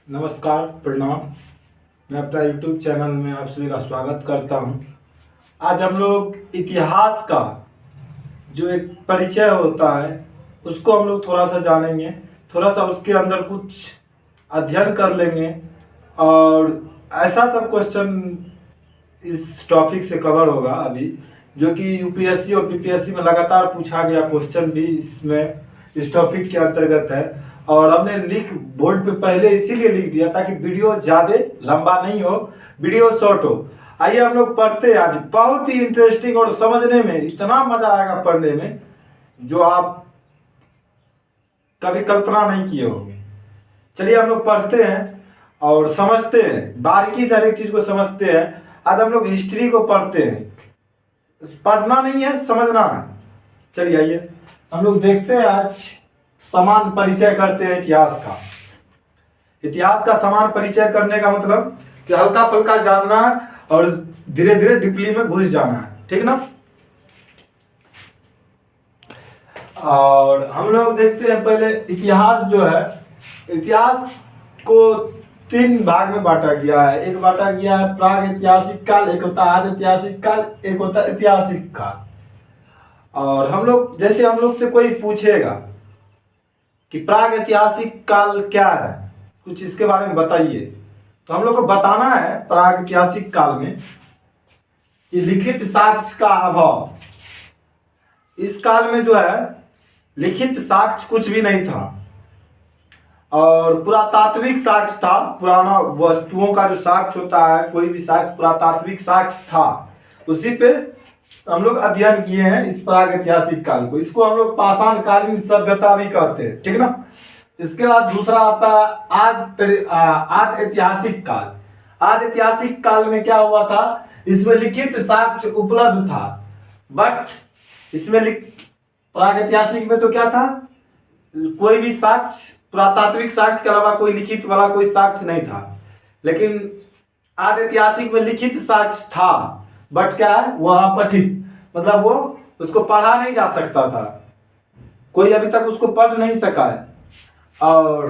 नमस्कार, प्रणाम। मैं अपना YouTube चैनल में आप सभी का स्वागत करता हूं। आज हम लोग इतिहास का जो एक परिचय होता है उसको हम लोग थोड़ा सा जानेंगे, थोड़ा सा उसके अंदर कुछ अध्ययन कर लेंगे और ऐसा सब क्वेश्चन इस टॉपिक से कवर होगा अभी, जो कि यूपीएससी और पीपीएससी में लगातार पूछा गया क्वेश्चन भी इसमें इस टॉपिक के अंतर्गत है। और हमने लिख बोर्ड पे पहले इसीलिए लिख दिया ताकि वीडियो ज़्यादा लंबा नहीं हो, वीडियो शॉर्ट हो। आइए हम लोग पढ़ते हैं। आज बहुत ही इंटरेस्टिंग और समझने में इतना मजा आएगा पढ़ने में जो आप कभी कल्पना नहीं किए होंगे। चलिए हम लोग पढ़ते हैं और समझते हैं, बारीकी से हर एक चीज को समझते हैं। आज हम लोग हिस्ट्री को पढ़ते हैं, पढ़ना नहीं है, समझना है। चलिए आइए हम लोग देखते हैं। आज समान परिचय करते हैं इतिहास का। इतिहास का समान परिचय करने का मतलब कि हल्का फुल्का जानना है और धीरे धीरे डीपली में घुस जाना है, ठीक ना। और हम लोग देखते हैं पहले इतिहास जो है, इतिहास को तीन भाग में बांटा गया है। एक बांटा गया है प्राग ऐतिहासिक काल, एक होता है आदि ऐतिहासिक काल, एक होता है ऐतिहासिक काल। और हम लोग जैसे हम लोग से कोई पूछेगा कि प्राग ऐतिहासिक काल क्या है, कुछ इसके बारे में बताइए, तो हम लोग को बताना है प्राग ऐतिहासिक काल में कि लिखित साक्ष्य का अभाव। इस काल में जो है लिखित साक्ष्य कुछ भी नहीं था और पुरातात्विक साक्ष्य था। पुराना वस्तुओं का जो साक्ष्य होता है, कोई भी साक्ष्य पुरातात्विक साक्ष्य था, उसी पे हम लोग अध्ययन किए हैं इस प्राग ऐतिहासिक काल को। इसको हम लोग पाषाण कालीन सभ्यता भी कहते हैं, ठीक ना। इसके बाद दूसरा आता है आद ऐतिहासिक काल। आद ऐतिहासिक काल में क्या हुआ था, इसमें लिखित साक्ष्य उपलब्ध था, बट इसमें प्राग ऐतिहासिक में तो क्या था, कोई भी साक्ष्य पुरातात्विक साक्ष्य के अलावा कोई लिखित वाला कोई साक्ष्य नहीं था। लेकिन आद ऐतिहासिक में लिखित साक्ष्य था, बट क्या है वो अपठित, मतलब वो उसको पढ़ा नहीं जा सकता था, कोई अभी तक उसको पढ़ नहीं सका है और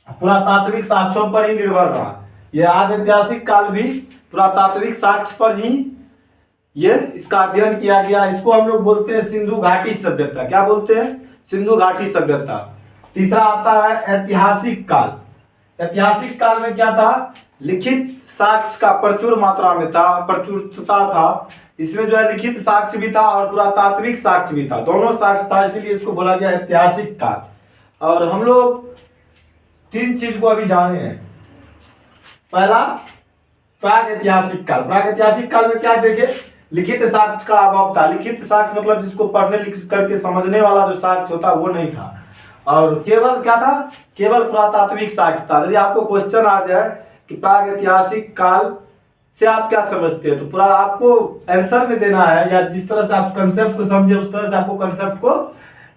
पुरातात्विक साक्ष्यों पर ही निर्भर रहा। यह आदि ऐतिहासिक काल भी पुरातात्विक साक्ष्य पर ही ये इसका अध्ययन किया गया। इसको हम लोग बोलते हैं सिंधु घाटी सभ्यता। क्या बोलते हैं? सिंधु घाटी सभ्यता। तीसरा आता है ऐतिहासिक काल। ऐतिहासिक काल में क्या था, लिखित साक्ष्य का प्रचुर मात्रा में था, प्रचुरता था। इसमें जो है लिखित साक्ष्य भी था और पुरातात्विक साक्ष्य भी था, दोनों साक्ष्य था, इसीलिए इसको बोला गया ऐतिहासिक काल। और हम लोग तीन चीज को अभी जाने हैं। पहला प्राग ऐतिहासिक काल। प्राग ऐतिहासिक काल में क्या देखे, लिखित साक्ष्य का अभाव था। लिखित साक्ष्य मतलब जिसको पढ़ने लिख करके समझने वाला जो साक्ष्य होता वो नहीं था, और केवल क्या था, केवल पुरातात्विक साक्ष्य था। यदि आपको क्वेश्चन आ जाए कि प्राग ऐतिहासिक काल से आप क्या समझते हैं, तो पूरा आपको आंसर में देना है, या जिस तरह से आप कंसेप्ट को समझे उस तरह से आपको कंसेप्ट को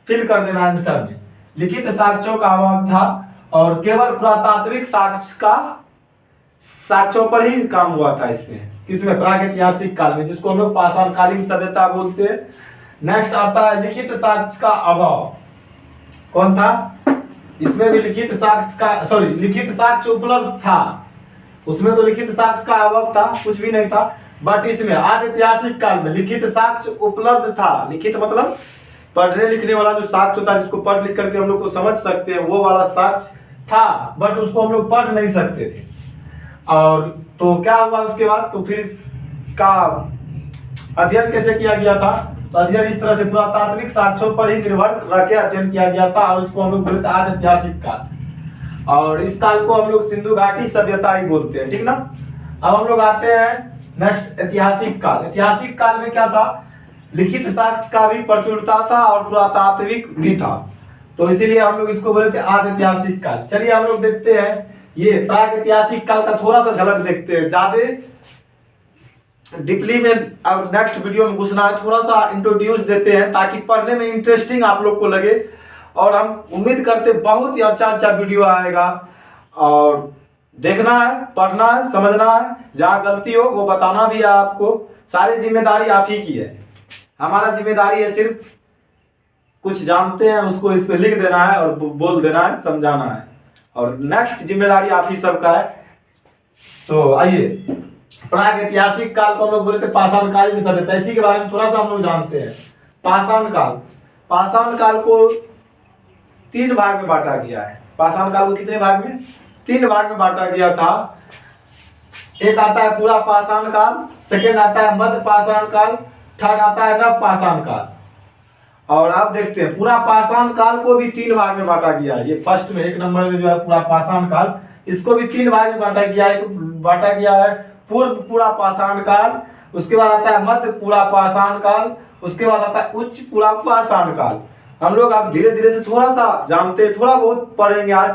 फिल कर देना है आंसर में। लिखित साक्ष्यों का अभाव था और केवल पुरातात्विक साक्ष्य का साक्ष्यों पर ही काम हुआ था इसमें, किसमें, प्राग ऐतिहासिक काल में, जिसको हम लोग पाषाण कालीन सभ्यता बोलते हैं। नेक्स्ट आता है लिखित साक्ष्य का अभाव। कौन था, इसमें भी लिखित साक्ष्य का लिखित साक्ष्य उपलब्ध था, उसमें तो लिखित साक्ष्य का अभाव था, कुछ भी नहीं था। बट इसमें आदि ऐतिहासिक काल में लिखित साक्ष्य उपलब्ध था। लिखित मतलब पढ़ने लिखने वाला जो साक्ष्य होता है, जिसको पढ़ लिख करके हम लोग को समझ सकते हैं, वो वाला साक्ष्य था, बट उसको हम लोग पढ़ नहीं सकते थे। और तो क्या हुआ उसके बाद, तो फिर का अध्ययन कैसे किया गया था, तो अध्ययन इस तरह से पुरातात्विक साक्ष्यों पर ही निर्भर रह के अध्ययन किया गया था, और उसको हम लोग बोलते हैं आदि ऐतिहासिक काल। और इस काल को हम लोग सिंधु घाटी सभ्यता ही बोलते हैं, ठीक ना। अब हम लोग आते हैं नेक्स्ट ऐतिहासिक काल। ऐतिहासिक काल में क्या था, लिखित साक्ष्य का भी प्रचुरता था और पुरातात्विक भी था, तो इसीलिए हम लोग इसको बोलते हैं आदि ऐतिहासिक काल। चलिए हम लोग देखते हैं ये प्राग ऐतिहासिक काल का थोड़ा सा झलक देखते हैं, ज्यादा डीपली में अब नेक्स्ट वीडियो में घुसना है, थोड़ा सा इंट्रोड्यूस देते हैं ताकि पढ़ने में इंटरेस्टिंग आप लोग को लगे। और हम उम्मीद करते बहुत ही अच्छा वीडियो आएगा, और देखना है, पढ़ना है, समझना है, जहाँ गलती हो वो बताना भी है आपको। सारी जिम्मेदारी आप ही की है, हमारा जिम्मेदारी है सिर्फ कुछ जानते हैं उसको इस पे लिख देना है और बोल देना है, समझाना है। और नेक्स्ट जिम्मेदारी आप ही सबका है। तो आइए, प्राग ऐतिहासिक काल को हम लोग बोले थे पाषाण कालीन सभ्यता, इसी के बारे में थोड़ा सा हम लोग जानते हैं। पाषाण काल को 3 भाग में बांटा गया है। पाषाण काल को कितने भाग में? 3 भाग में बांटा गया था। एक आता है पूरा पाषाण काल, सेकेंड आता है मध्य पाषाण काल, थर्ड आता है नव पाषाण काल। और आप देखते हैं पूरा पाषाण काल को भी 3 भाग में बांटा गया है। ये फर्स्ट में 1 नंबर में जो है पूरा पाषाण काल, इसको भी 3 भाग में बांटा गया है। पूर्व पूरा पाषाण काल, उसके बाद आता है मध्य पूरा पाषाण काल, उसके बाद आता है उच्च पूरा पाषाण काल। हम लोग अब धीरे धीरे से थोड़ा सा जानते हैं, थोड़ा बहुत पढ़ेंगे आज।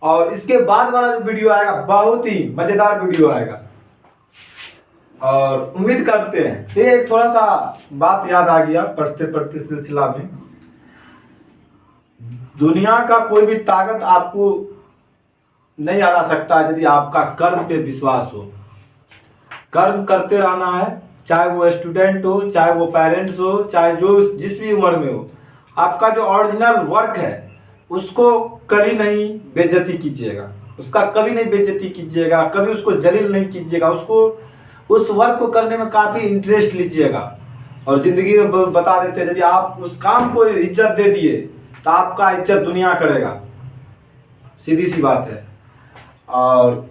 और इसके बाद वाला जो वीडियो आएगा बहुत ही मजेदार वीडियो आएगा, और उम्मीद करते हैं। ये एक थोड़ा सा बात याद आ गया पढ़ते पढ़ते सिलसिला में। दुनिया का कोई भी ताकत आपको नहीं हरा सकता यदि आपका कर्म पे विश्वास हो। कर्म करते रहना है, चाहे वो स्टूडेंट हो, चाहे वो पेरेंट्स हो, चाहे जो जिस भी उम्र में हो। आपका जो ओरिजिनल वर्क है उसको कभी नहीं बेइज्जती कीजिएगा, उसका कभी नहीं बेइज्जती कीजिएगा, कभी उसको जलील नहीं कीजिएगा। उसको उस वर्क को करने में काफ़ी इंटरेस्ट लीजिएगा। और ज़िंदगी में बता देते हैं, यदि आप उस काम को इज्जत दे दिए तो आपका इज्जत दुनिया करेगा, सीधी सी बात है। और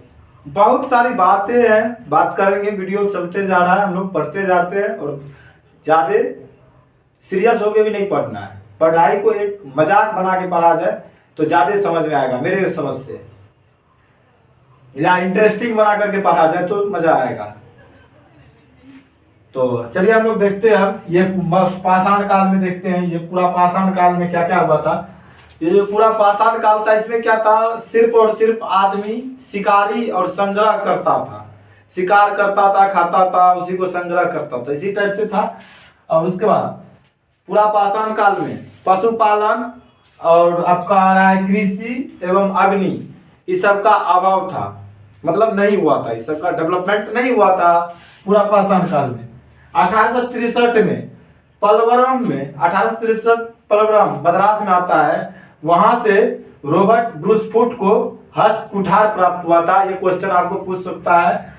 बहुत सारी बातें हैं, बात करेंगे, वीडियो चलते जा रहा है, हम लोग पढ़ते जाते हैं। और ज़्यादा सीरियस होके भी नहीं पढ़ना है, पढ़ाई को एक मजाक बना के पढ़ा जाए तो ज़्यादा समझ में आएगा मेरे समझ से, या इंटरेस्टिंग बना करके पढ़ा जाए तो मज़ा आएगा। तो चलिए हम लोग देखते हैं। ये पाषाण काल में देखते हैं, ये पूरा पाषाण काल में क्या क्या हुआ था। ये जो पूरा पाषाण काल था, इसमें क्या था, सिर्फ और सिर्फ आदमी शिकारी और संग्रह करता था, शिकार करता था, खाता था, उसी को संग्रह करता था, इसी टाइप से था। और उसके बाद पूरा पाषाण काल में पशुपालन और आपका आ रहा है कृषि एवं अग्नि, इस सब का अभाव था, मतलब नहीं हुआ था, इस सब का डेवलपमेंट नहीं हुआ था पूरा पाषाण काल में। 1863 में पलवरम में, 1863 पलवरम मद्रास में आता है, वहां से रॉबर्ट ब्रूस फुट को हस्त कुठार प्राप्त हुआ था। ये क्वेश्चन आपको पूछ सकता है,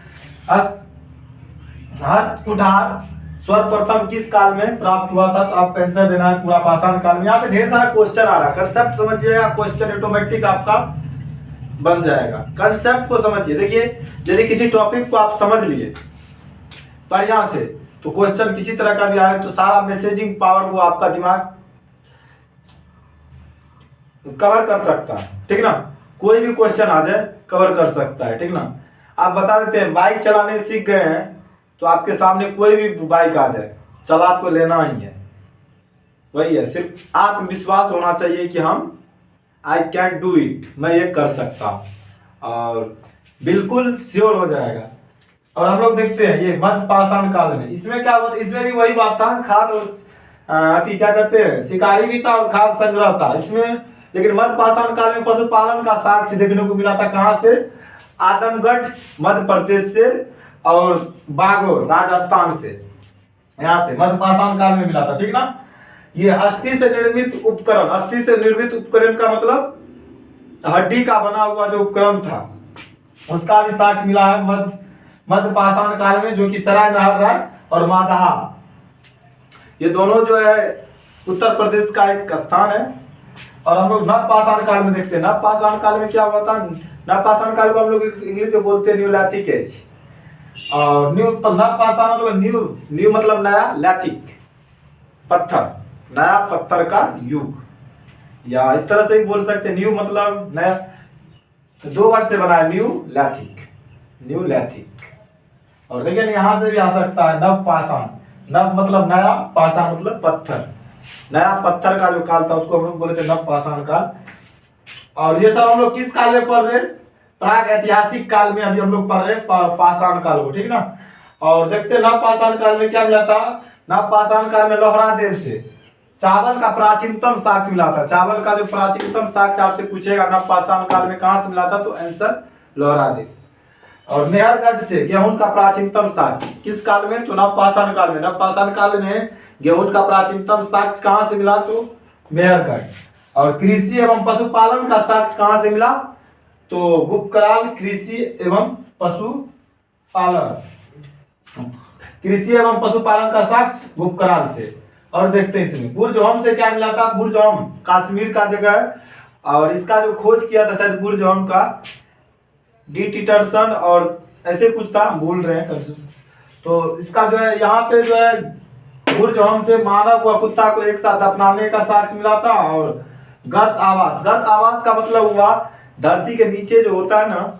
हस्त कुठार सर्वप्रथम किस काल में प्राप्त हुआ था? तो आपको आंसर देना है पूरा पाषाण काल में। यहाँ से ढेर सारा क्वेश्चन आ रहा है, कंसेप्ट समझिएगा, क्वेश्चन ऑटोमेटिक आपका बन जाएगा। कंसेप्ट को समझिए। देखिए, यदि किसी टॉपिक को आप समझ लिए बढ़िया से, तो क्वेश्चन किसी तरह का भी आए तो सारा मैसेजिंग पावर को आपका दिमाग कवर कर सकता है, ठीक ना। कोई भी क्वेश्चन आ जाए कवर कर सकता है, ठीक ना। आप बता देते हैं बाइक चलाने सीख गए हैं तो आपके सामने कोई भी बाइक आ जाए, चला तो लेना ही है, वही है। सिर्फ आत्मविश्वास होना चाहिए कि हम आई कैन डू इट, मैं ये कर सकता हूँ, और बिल्कुल श्योर हो जाएगा। और हम लोग देखते हैं ये मध्य पाषाण काल में, इसमें क्या हुआ, इसमें भी वही बात था, खाद और क्या कहते हैं, शिकारी भी था और खाद संग्रह था इसमें। लेकिन मध्य पाषाण काल में पशुपालन का साक्ष्य देखने को मिला था। कहाँ से? आजमगढ़ मध्य प्रदेश से, और बागोर राजस्थान से, यहाँ से मध्य पाषाण काल में मिला था, ठीक ना। ये अस्थि से निर्मित उपकरण, अस्थि से निर्मित उपकरण का मतलब हड्डी का बना हुआ जो उपकरण था, उसका भी साक्ष्य मिला है मध्य पाषाण काल में, जो कि सराय नहर और मादहा, ये दोनों जो है उत्तर प्रदेश का एक स्थान है। और हम लोग नव पाषाण काल में देखते हैं, नव पाषाण काल में क्या हुआ था। नव पाषाण काल को हम लोग इंग्लिश में बोलते हैं न्यूलिथिक एज। और नव पाषाण मतलब न्यू मतलब नया, लैथिक पत्थर, नया पत्थर का युग, या इस तरह से भी बोल सकते हैं, न्यू मतलब नया, तो 2 वर्ड से बना है न्यू लैथिक। और देखिए यहाँ से भी आ सकता है नव पाषाण, नव मतलब नया, पाषाण मतलब पत्थर, नया पत्थर का जो काल था उसको हम लोग बोले थे नव पाषाण काल। और ये सब हम लोग किस काल में पढ़ रहे? प्राग ऐतिहासिक काल में अभी हम लोग पढ़ रहे पाषाण काल को, ठीक ना। और देखते हैं नव पाषाण काल में क्या मिला था। नव पाषाण काल में लोहरा देव से चावल का प्राचीनतम साक्ष्य मिला था। चावल का जो प्राचीनतम साक्ष्य आपसे पूछेगा नव पाषाण काल में कहाँ से मिला था, तो आंसर लोहरा देव। और मेहरगढ़ से गेहूं का प्राचीनतम साक्ष्य किस काल में, तो नव पाषाण काल में। नव पाषाण काल में गेहूं का प्राचीनतम साक्ष्य कहाँ से मिला, तो मेहरगढ़। और कृषि एवं पशुपालन का साक्ष्य कहाँ से मिला, तो गुपकराल कृषि एवं पशुपालन, कृषि एवं पशुपालन का साक्ष्य गुपकराल से। और देखते हैं इसमें बुर्जहोम से क्या मिला था। बुर्जहोम कश्मीर का जगह है, और इसका जो खोज किया था शायद बुर्जहोम का डी टिटरसन और ऐसे कुछ था, भूल रहे हैं। तो इसका जो है यहाँ पे जो है बुर्जहोम से मानव व कुत्ता को एक साथ अपनाने का साक्ष्य मिला था। और गर्त आवास, गर्त आवास का मतलब हुआ धरती के नीचे जो होता है ना,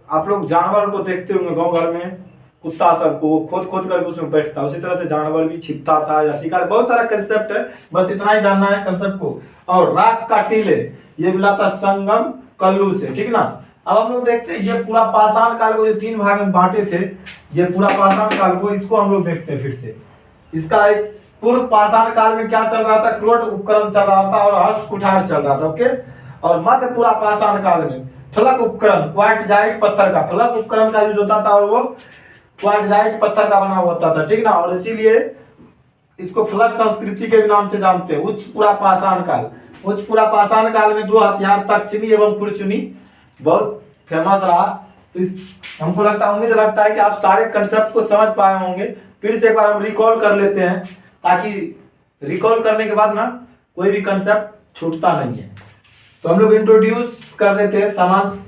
आप लोग जानवर को देखते होंगे गांव घर में, कुत्ता सबको खोद खोद करके उसमें बैठता है, उसी तरह से जानवर भी छिपता था या शिकार, बहुत सारा कंसेप्ट है, बस इतना ही जानना है कंसेप्ट को। और राख का टीले ये मिला था संगम कल्लू से, ठीक ना। अब हम लोग देखते हैं ये पूरा पाषाण काल को जो 3 भाग में बांटे थे, ये पूरा पाषाण काल को, इसको हम लोग देखते हैं फिर से। इसका एक पूर्व पाषाण काल में क्या चल रहा था, क्रोट उपकरण चल रहा था और हस्त कुठार चल रहा था, ओके। और मध्य पूरा पाषाण काल में फलक उपकरण, क्वार्टजाइट पत्थर का फलक उपकरण का यूज होता था, और वो क्वार्टजाइट पत्थर का बना होता था, ठीक ना। और इसीलिए इसको फलक संस्कृति के नाम से जानते हैं। उच्च पूरा पाषाण काल, उच्च पूरा पाषाण काल में 2 हथियार तक्षिणी एवं खुरचुनी बहुत फेमस रहा। तो इस हमको लगता है, उम्मीद लगता है कि आप सारे कंसेप्ट को समझ पाए होंगे। फिर से एक बार हम रिकॉल कर लेते हैं, ताकि रिकॉल करने के बाद ना कोई भी कंसेप्ट छूटता नहीं है। तो हम लोग इंट्रोड्यूस कर लेते हैं समान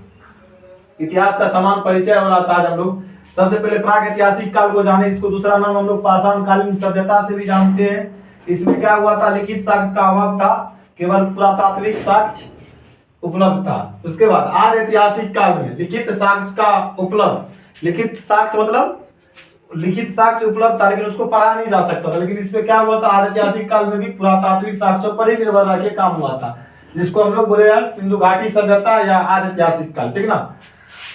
इतिहास का समान परिचय हो रहा था आज हम लोग। सबसे पहले प्राग ऐतिहासिक काल को जाने, इसको दूसरा नाम हम लोग पाषाण कालीन सभ्यता से भी जानते हैं। इसमें क्या हुआ था, लिखित साक्ष्य का अभाव था, केवल पुरातात्विक साक्ष्य उपलब्ध था। उसके बाद आदि ऐतिहासिक काल में लिखित साक्ष्य का उपलब्ध, लिखित साक्ष्य मतलब लिखित साक्ष्य उपलब्ध था, लेकिन उसको पढ़ा नहीं जा सकता था। लेकिन इसमें क्या हुआ था, आदि ऐतिहासिक काल में भी पुरातात्विक साक्ष्यों पर ही निर्भर रह के काम हुआ था, जिसको हम लोग बोले हैं सिंधु घाटी सभ्यता या आदि ऐतिहासिक काल, ठीक ना।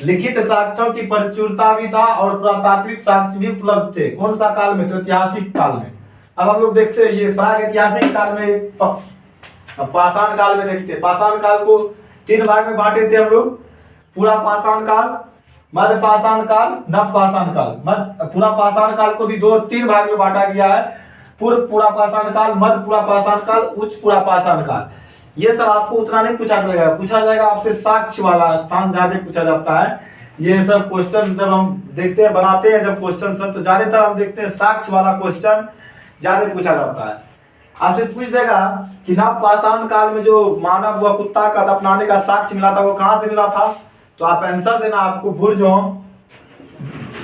लिखित साक्ष्यों की प्रचुरता भी था और पुरातात्विक साक्ष्य भी उपलब्ध थे। कौन सा काल में, तो ऐतिहासिक काल में। अब हम लोग देखते हैं ये प्राग ऐतिहासिक काल में, पाषाण काल में देखते हैं। पाषाण काल को 3 भाग में बांटे थे हम लोग, पूरा पाषाण काल, मध्य पाषाण काल, नव पाषाण काल। पूरा पाषाण काल को भी 2-3 भाग में बांटा गया है, पूर्व पूरा पाषाण काल, मध्य पूरा पाषाण काल, उच्च पूरा पाषाण काल। ये सब आपको उतना नहीं पूछा जाएगा आपसे साक्ष्य वाला स्थान ज्यादा पूछा जाता है। ये सब क्वेश्चन जब हम देखते हैं, बनाते हैं जब क्वेश्चन सब, तो ज्यादातर हम देखते हैं साक्ष्य वाला क्वेश्चन ज्यादा पूछा जाता है। आपसे पूछ देगा कि नव पाषाण काल में जो मानव व कुत्ता का दफनाने का साक्ष्य मिला था, वो कहां से मिला था, तो आप आंसर देना आपको बुर्जहोम,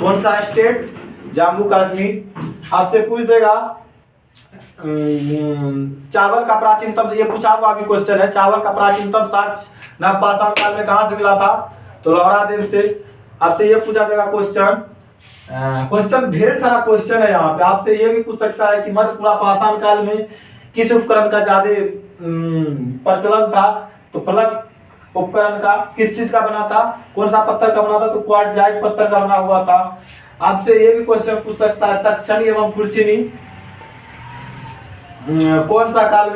कौन सा स्टेट, जम्मू कश्मीर। आपसे पूछ देगा चावल का प्राचीनतम, ये पूछा हुआ अभी क्वेश्चन है, चावल का प्राचीनतम साक्ष्य नव पाषाण काल में कहां से मिला था, तो लौहरादेव से। आपसे ये पूछा जाएगा क्वेश्चन ढेर सारा क्वेश्चन है यहाँ पे। आपसे ये भी पूछ सकता है कि मध्य पूरा पाषाण काल में किस उपकरण का ज्यादा प्रचलन था, तो फलक उपकरण का। किस चीज का बना था, कौन सा पत्थर का बना था, तो क्वार्टजाइट पत्थर का बना हुआ था। आपसे ये भी क्वेश्चन पूछ सकता है तक्षणी एवं खुरचुनी कौन सा काल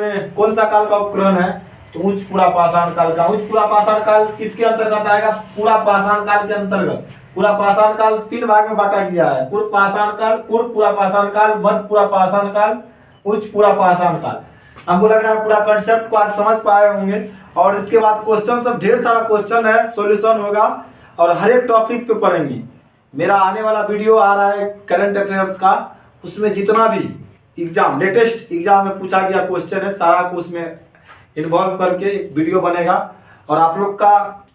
का उपकरण है, तो उच्च पूरा पाषाण काल का। उच्च पूरा पाषाण काल किसके अंतर्गत आएगा, पूरा पाषाण काल के अंतर्गत। पूरा पाषाण काल 3 भाग में बांटा गया है, पूर्व पाषाण काल, पूर्व पूरा पाषाण काल, मध्य पूरा पाषाण काल, उच्च पूरा पाषाण काल। हमको लग रहा है पूरा कंसेप्ट को आज समझ पाए होंगे। और इसके बाद क्वेश्चन सब ढेर सारा क्वेश्चन है, सॉल्यूशन होगा और हर एक टॉपिक पे पढ़ेंगे। मेरा आने वाला वीडियो आ रहा है करंट अफेयर्स का, उसमें जितना भी एग्जाम, लेटेस्ट एग्जाम में पूछा गया क्वेश्चन है, सारा को उसमें इन्वॉल्व करके एक वीडियो बनेगा। और आप लोग का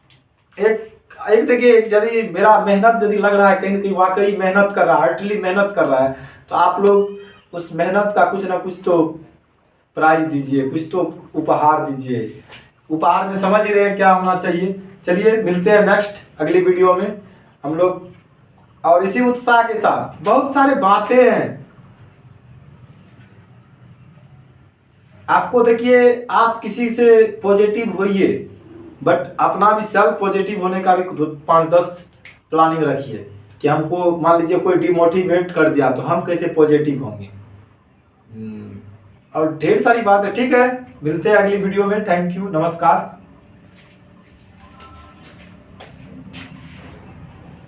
एक देखिए, यदि मेरा मेहनत यदि लग रहा है कहीं ना कहीं वाकई मेहनत कर रहा है, अटली मेहनत कर रहा है, तो आप लोग उस मेहनत का कुछ ना कुछ तो प्राइज दीजिए, कुछ तो उपहार दीजिए। उपहार में समझ ही रहे हैं क्या होना चाहिए। चलिए मिलते हैं नेक्स्ट अगली वीडियो में हम लोग, और इसी उत्साह के साथ। बहुत सारे बातें हैं आपको, देखिए आप किसी से पॉजिटिव होइए, बट अपना भी सेल्फ पॉजिटिव होने का भी 5-10 प्लानिंग रखिए कि हमको मान लीजिए कोई डिमोटिवेट कर दिया तो हम कैसे पॉजिटिव होंगे। और ढेर सारी बात है, ठीक है। मिलते हैं अगली वीडियो में। थैंक यू, नमस्कार।